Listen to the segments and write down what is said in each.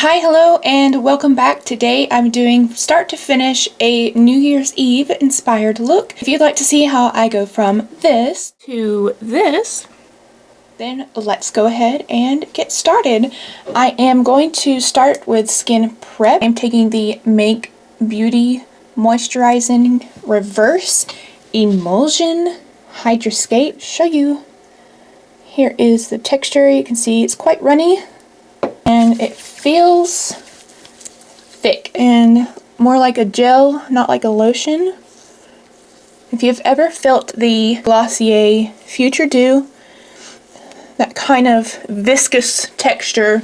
Hi, hello, and welcome back. Today I'm doing start to finish a New Year's Eve inspired look. If you'd like to see how I go from this to this, then let's go ahead and get started. I am going to start with skin prep. I'm taking the Make Beauty Moisturizing Reverse Emulsion Hydrascape. Show you. Here is the texture. You can see it's quite runny. And it feels thick and more like a gel, not like a lotion. If you've ever felt the Glossier Future Dew, that kind of viscous texture,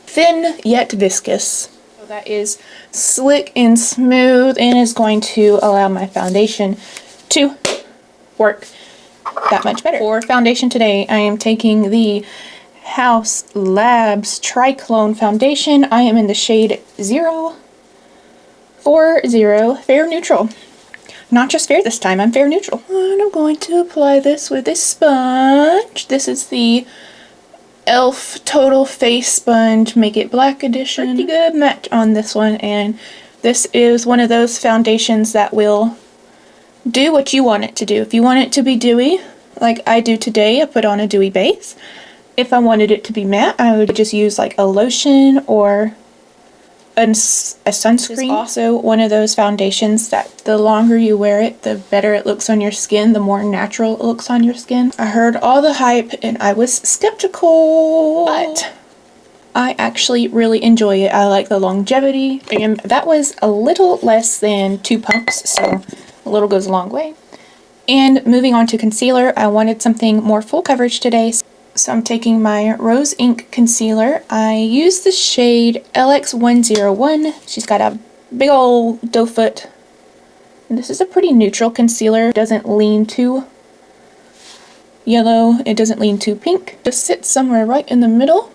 thin yet viscous. So that is slick and smooth and is going to allow my foundation to work that much better. For foundation today, I am taking the HAUS Labs Triclone Foundation. I am in the shade 040 Fair Neutral. Not just fair this time, I'm fair neutral. And I'm going to apply this with a sponge. This is the e.l.f. Total Face Sponge Make It Black Edition. Pretty good match on this one, and this is one of those foundations that will do what you want it to do. If you want it to be dewy, like I do today, I put on a dewy base. If I wanted it to be matte, I would just use like a lotion or a sunscreen. It's also one of those foundations that the longer you wear it, the better it looks on your skin, the more natural it looks on your skin. I heard all the hype and I was skeptical, but I actually really enjoy it. I like the longevity, and that was a little less than 2 pumps, so a little goes a long way. And moving on to concealer, I wanted something more full coverage today. So I'm taking my Rose Ink Concealer. I use the shade LX101. She's got a big old doe foot. And this is a pretty neutral concealer. It doesn't lean too yellow. It doesn't lean too pink. Just sits somewhere right in the middle.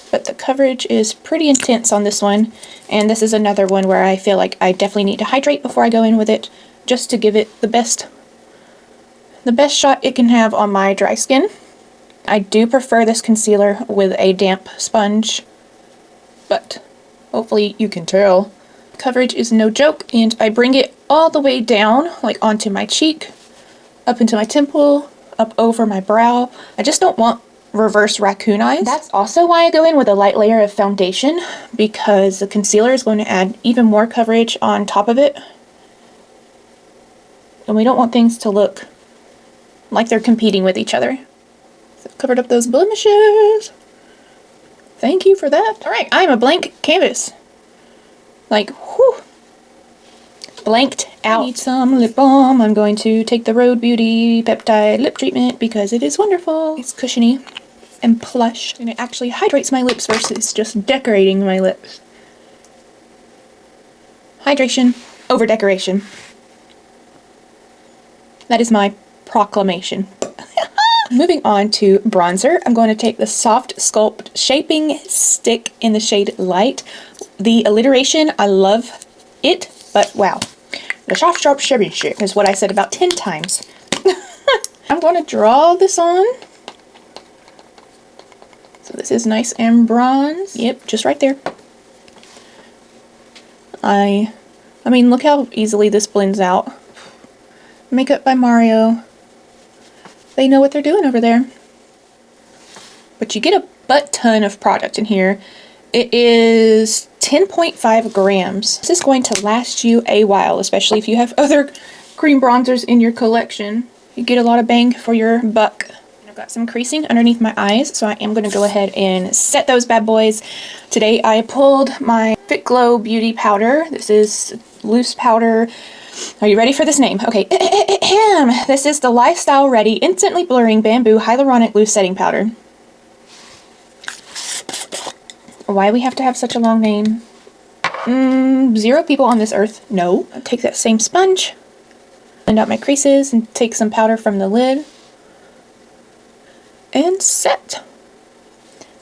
But the coverage is pretty intense on this one. And this is another one where I feel like I definitely need to hydrate before I go in with it, just to give it the best shot it can have on my dry skin. I do prefer this concealer with a damp sponge, but hopefully you can tell. Coverage is no joke, and I bring it all the way down, like onto my cheek, up into my temple, up over my brow. I just don't want reverse raccoon eyes. That's also why I go in with a light layer of foundation, because the concealer is going to add even more coverage on top of it. And we don't want things to look like they're competing with each other. So covered up those blemishes. Thank you for that. Alright, I'm a blank canvas. Like, whew. Blanked out. I need some lip balm. I'm going to take the Rhode Beauty Peptide Lip Treatment because it is wonderful. It's cushiony and plush, and it actually hydrates my lips versus just decorating my lips. Hydration over decoration. That is my proclamation. Moving on to bronzer, I'm going to take the Soft Sculpt Shaping Stick in the shade Light. The alliteration, I love it, but wow. The soft, sharp, shaping stick is what I said about 10 times. I'm going to draw this on. So this is nice and bronze. Yep, just right there. I mean, look how easily this blends out. Makeup by Mario. They know what they're doing over there. But you get a butt ton of product in here. It is 10.5 grams. This is going to last you a while, especially if you have other cream bronzers in your collection. You get a lot of bang for your buck. I've got some creasing underneath my eyes, so I am going to go ahead and set those bad boys. Today I pulled my FITGLOW Beauty Powder. This is loose powder. Are you ready for this name? Okay. This is the Lifestyle Ready Instantly Blurring Bamboo Hyaluronic Loose Setting Powder. Why we have to have such a long name? 0 people on this earth know. I'll take that same sponge, blend out my creases, and take some powder from the lid. And set.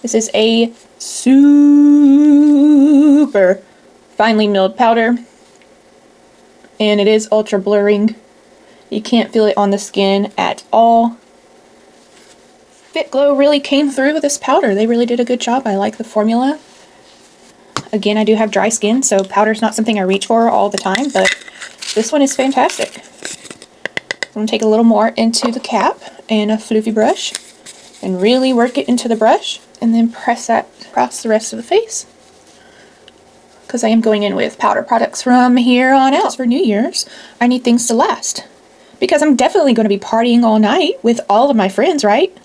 This is a super finely milled powder. And it is ultra blurring. You can't feel it on the skin at all. FITGLOW really came through with this powder. They really did a good job. I like the formula. Again, I do have dry skin, so powder's not something I reach for all the time, but this one is fantastic. I'm going to take a little more into the cap and a floofy brush and really work it into the brush and then press that across the rest of the face. Because I am going in with powder products from here on out. For New Year's, I need things to last. Because I'm definitely going to be partying all night with all of my friends, right?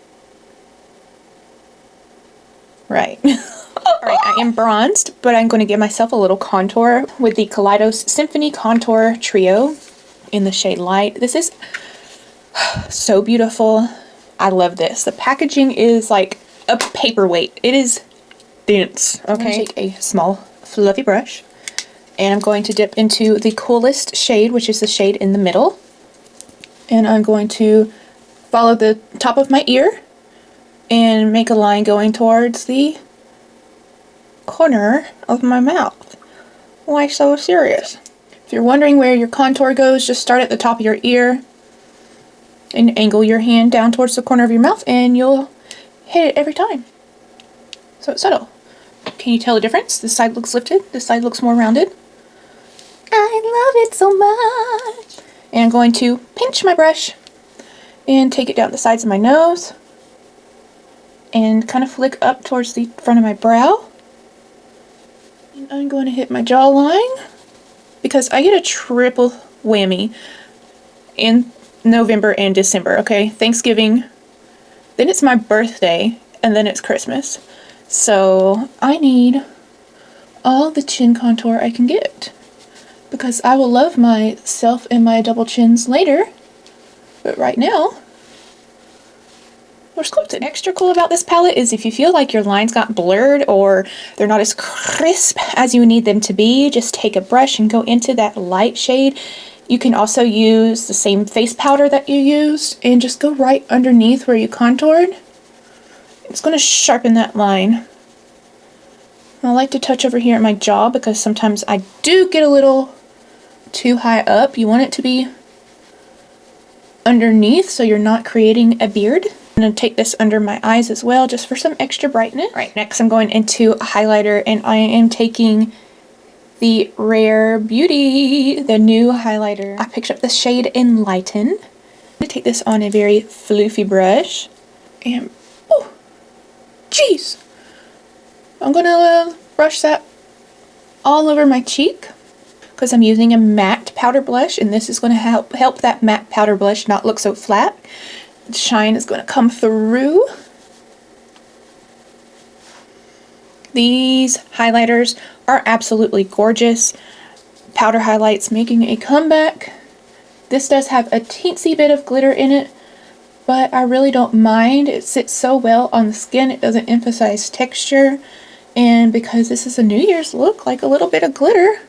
Right. Alright, I am bronzed, but I'm going to give myself a little contour with the KALEIDOS Symphony Contour Trio in the shade Light. This is so beautiful. I love this. The packaging is like a paperweight. It is dense. Okay. I'm going to take a small fluffy brush and I'm going to dip into the coolest shade, which is the shade in the middle. And I'm going to follow the top of my ear and make a line going towards the corner of my mouth. Why so serious? If you're wondering where your contour goes, just start at the top of your ear and angle your hand down towards the corner of your mouth and you'll hit it every time. So it's subtle. Can you tell the difference? This side looks lifted, this side looks more rounded. I love it so much. And I'm going to pinch my brush and take it down the sides of my nose and kind of flick up towards the front of my brow. And I'm going to hit my jawline because I get a triple whammy in November and December, okay? Thanksgiving, then it's my birthday, and then it's Christmas. So I need all the chin contour I can get because I will love myself and my double chins later, but right now we're sculpted. Extra cool about this palette is if you feel like your lines got blurred or they're not as crisp as you need them to be, just take a brush and go into that light shade. You can also use the same face powder that you used and just go right underneath where you contoured. It's going to sharpen that line. I like to touch over here at my jaw because sometimes I do get a little too high up. You want it to be underneath so you're not creating a beard. I'm going to take this under my eyes as well just for some extra brightness. All right, next I'm going into a highlighter and I am taking the Rare Beauty, the new highlighter. I picked up the shade Enlighten. I'm going to take this on a very floofy brush and oh, jeez. I'm going to brush that all over my cheek because I'm using a matte powder blush and this is going to help that matte powder blush not look so flat. The shine is going to come through. These highlighters are absolutely gorgeous. Powder highlights making a comeback. This does have a teensy bit of glitter in it, but I really don't mind. It sits so well on the skin. It doesn't emphasize texture. And because this is a New Year's look, like a little bit of glitter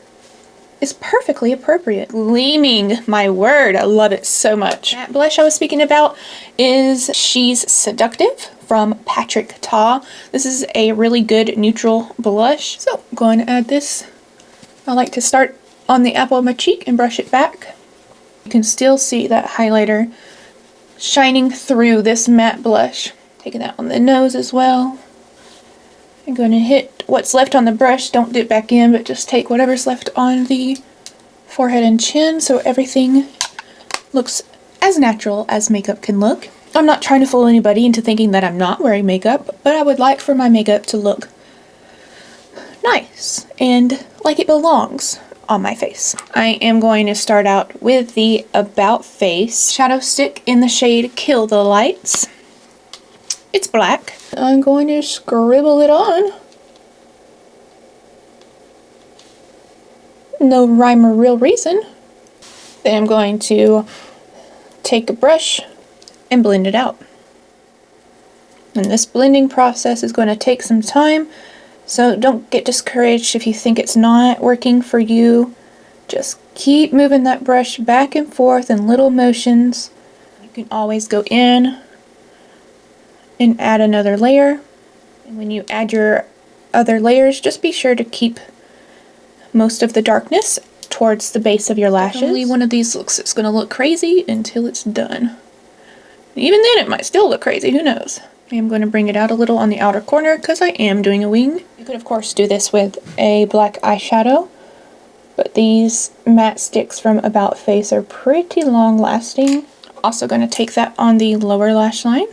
is perfectly appropriate. Gleaming, my word, I love it so much. That blush I was speaking about is She's Seductive from Patrick Ta. This is a really good neutral blush. So I'm going to add this. I like to start on the apple of my cheek and brush it back. You can still see that highlighter shining through this matte blush. Taking that on the nose as well. I'm going to hit what's left on the brush. Don't dip back in, but just take whatever's left on the forehead and chin so everything looks as natural as makeup can look. I'm not trying to fool anybody into thinking that I'm not wearing makeup, but I would like for my makeup to look nice and like it belongs on my face. I am going to start out with the About Face Shadow Stick in the shade Kill the Lights. It's black. I'm going to scribble it on. No rhyme or real reason. Then I'm going to take a brush and blend it out. And this blending process is going to take some time, so don't get discouraged if you think it's not working for you. Just keep moving that brush back and forth in little motions. You can always go in and add another layer. And when you add your other layers, just be sure to keep most of the darkness towards the base of your lashes. Only one of these looks it's going to look crazy until it's done. Even then it might still look crazy, who knows. I am going to bring it out a little on the outer corner because I am doing a wing. You could of course do this with a black eyeshadow, but these matte sticks from About Face are pretty long lasting. Also going to take that on the lower lash line.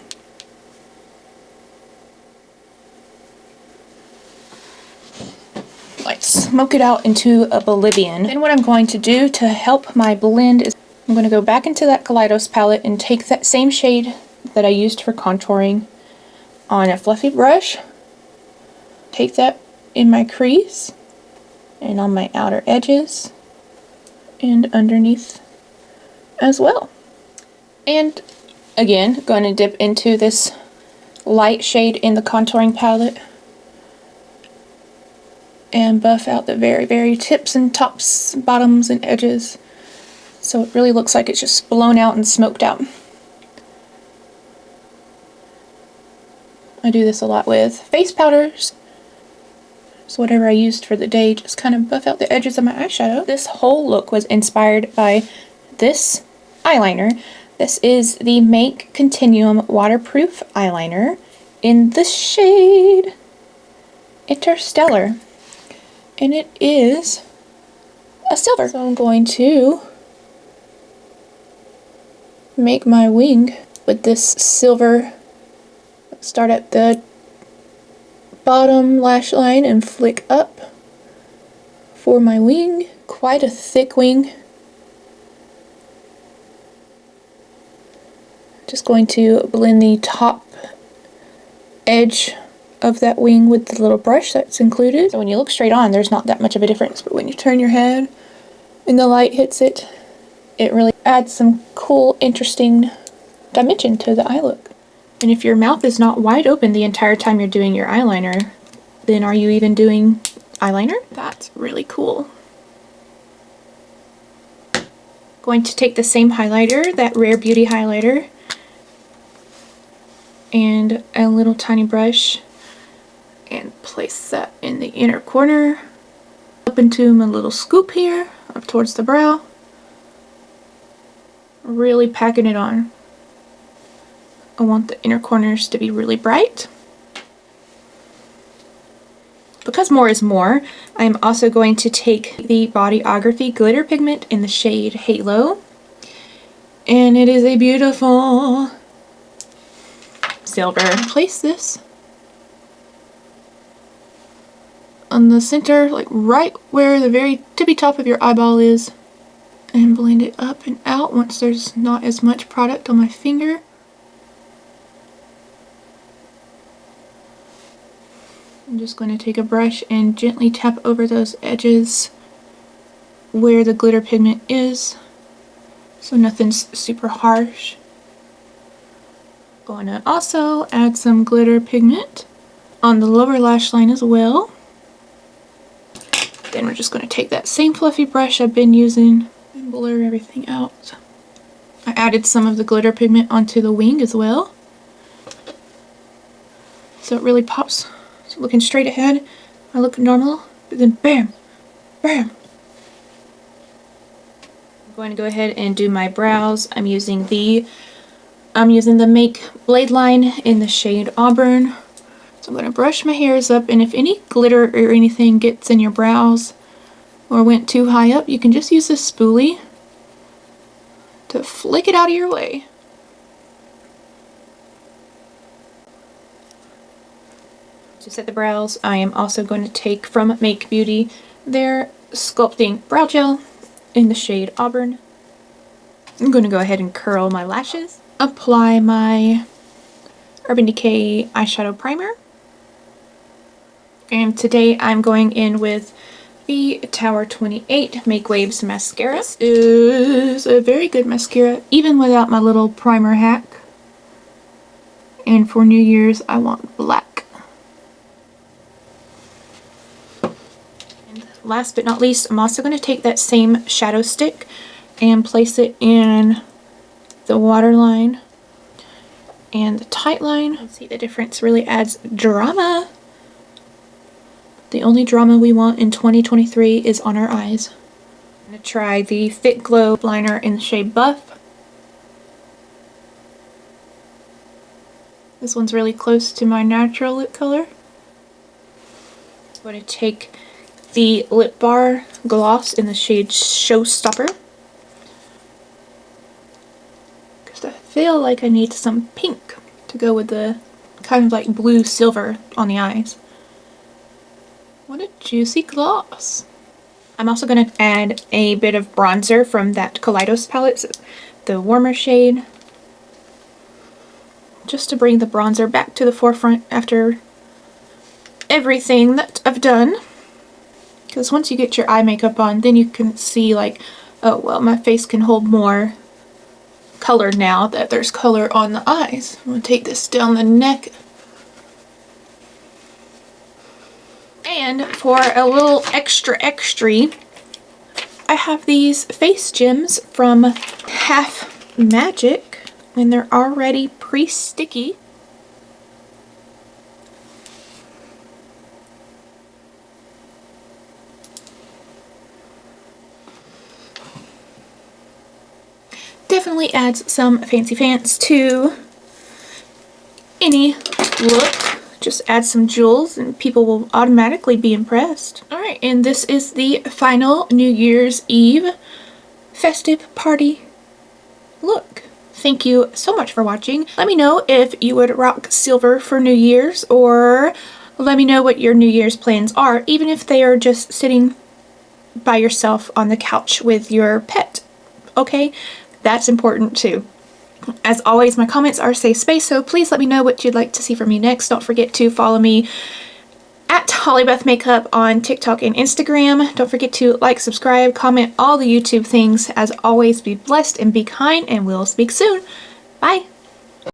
Like smoke it out into oblivion. Then what I'm going to do to help my blend is I'm going to go back into that KALEIDOS palette and take that same shade that I used for contouring on a fluffy brush. Take that in my crease and on my outer edges and underneath as well. And again, going to dip into this light shade in the contouring palette and buff out the very, very tips and tops, bottoms and edges, so it really looks like it's just blown out and smoked out. I do this a lot with face powders. So whatever I used for the day, just kind of buff out the edges of my eyeshadow. This whole look was inspired by this eyeliner. This is the Make Continuum Waterproof Eyeliner in the shade Interstellar. And it is a silver. So I'm going to make my wing with this silver. Start at the bottom lash line and flick up for my wing. Quite a thick wing. Just going to blend the top edge of that wing with the little brush that's included. So when you look straight on, there's not that much of a difference, but when you turn your head and the light hits it, it really adds some cool, interesting dimension to the eye look. And if your mouth is not wide open the entire time you're doing your eyeliner, then are you even doing eyeliner? That's really cool. Going to take the same highlighter, that Rare Beauty highlighter, and a little tiny brush, and place that in the inner corner, up into my little scoop here, up towards the brow. Really packing it on. I want the inner corners to be really bright. Because more is more, I am also going to take the Bodyography glitter pigment in the shade Halo. And it is a beautiful silver. Place this on the center, like right where the very tippy top of your eyeball is, and blend it up and out once there's not as much product on my finger. I'm just going to take a brush and gently tap over those edges where the glitter pigment is, so nothing's super harsh. Going to also add some glitter pigment on the lower lash line as well. Then we're just going to take that same fluffy brush I've been using and blur everything out. I added some of the glitter pigment onto the wing as well, so it really pops. So looking straight ahead, I look normal, but then bam, bam. I'm going to go ahead and do my brows. I'm using the Make Blade Line in the shade Auburn. So I'm going to brush my hairs up, and if any glitter or anything gets in your brows or went too high up, you can just use this spoolie to flick it out of your way. To set the brows, I am also going to take from Make Beauty their Sculpting Brow Gel in the shade Auburn. I'm going to go ahead and curl my lashes. Apply my Urban Decay eyeshadow primer. And today I'm going in with the Tower 28 MakeWaves mascara. This is a very good mascara, even without my little primer hack. And for New Year's, I want black. Last but not least, I'm also going to take that same Shadowstick and place it in the waterline and the tight line. See, the difference really adds drama. The only drama we want in 2023 is on our eyes. I'm going to try the FITGLOW liner in the shade Buff. This one's really close to my natural lip color. I'm going to take the Lip Bar gloss in the shade Showstopper, because I feel like I need some pink to go with the kind of like blue silver on the eyes. What a juicy gloss. I'm also going to add a bit of bronzer from that KALEIDOS palette, the warmer shade, just to bring the bronzer back to the forefront after everything that I've done. Because once you get your eye makeup on, then you can see like, oh well, my face can hold more color now that there's color on the eyes. I'm going to take this down the neck. And for a little extra, I have these face gems from Half Magic, and they're already pre-sticky. Definitely adds some fancy pants to any look. Just add some jewels and people will automatically be impressed. Alright, and this is the final New Year's Eve festive party look. Thank you so much for watching. Let me know if you would rock silver for New Year's, or let me know what your New Year's plans are, even if they are just sitting by yourself on the couch with your pet. Okay? That's important too. As always, my comments are safe space, so please let me know what you'd like to see from me next. Don't forget to follow me at Hollybeth Makeup on TikTok and Instagram. Don't forget to like, subscribe, comment, all the YouTube things. As always, be blessed and be kind, and we'll speak soon. Bye!